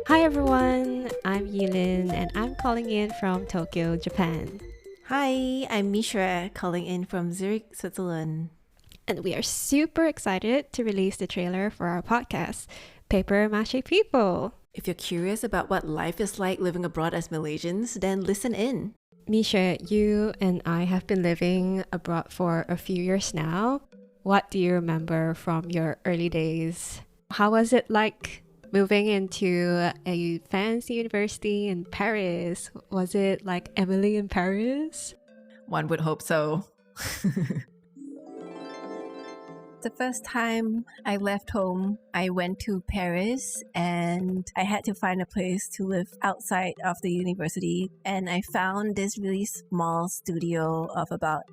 Hi everyone, I'm Yilin and I'm calling in from Tokyo, Japan. Hi, I'm Mishra, calling in from Zurich, Switzerland. And we are super excited to release the trailer for our podcast, Paper Mache People. If you're curious about what life is like living abroad as Malaysians, then listen in. Misha, you and I have been living abroad for a few years now. What do you remember from your early days? How was it like moving into a fancy university in Paris? Was it like Emily in Paris? One would hope so. The first time I left home, I went to Paris and I had to find a place to live outside of the university. And I found this really small studio of about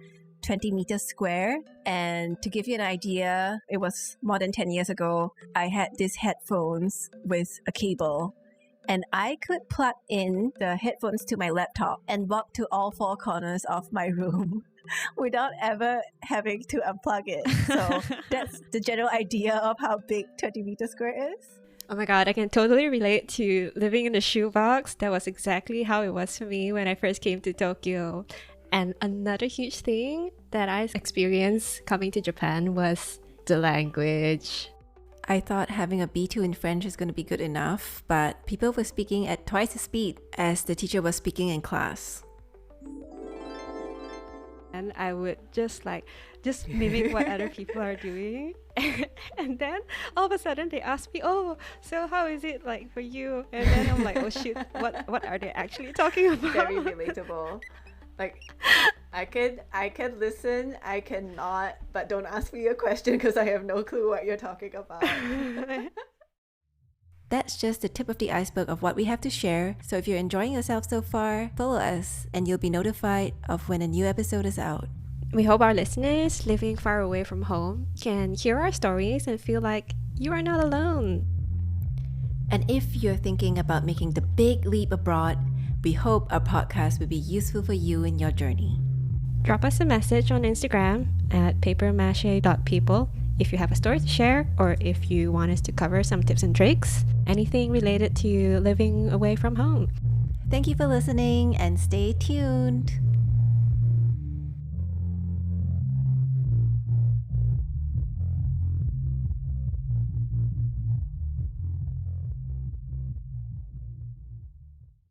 20 meters square. And to give you an idea, it was more than 10 years ago. I had these headphones with a cable. And I could plug in the headphones to my laptop and walk to all four corners of my room without ever having to unplug it. So that's the general idea of how big 20 meters square is. Oh my god, I can totally relate to living in a shoebox. That was exactly how it was for me when I first came to Tokyo. And another huge thing that I experienced coming to Japan was the language. I thought having a B2 in French is going to be good enough, but people were speaking at twice the speed as the teacher was speaking in class. And I would just mimic what other people are doing. And then all of a sudden they ask me, oh, so how is it like for you? And then I'm like, oh shit, what are they actually talking about? Very relatable. Like, I can listen, I cannot, but don't ask me a question because I have no clue what you're talking about. That's just the tip of the iceberg of what we have to share. So if you're enjoying yourself so far, follow us and you'll be notified of when a new episode is out. We hope our listeners living far away from home can hear our stories and feel like you are not alone. And if you're thinking about making the big leap abroad, we hope our podcast will be useful for you in your journey. Drop us a message on Instagram at papermache.people if you have a story to share or if you want us to cover some tips and tricks, anything related to living away from home. Thank you for listening and stay tuned.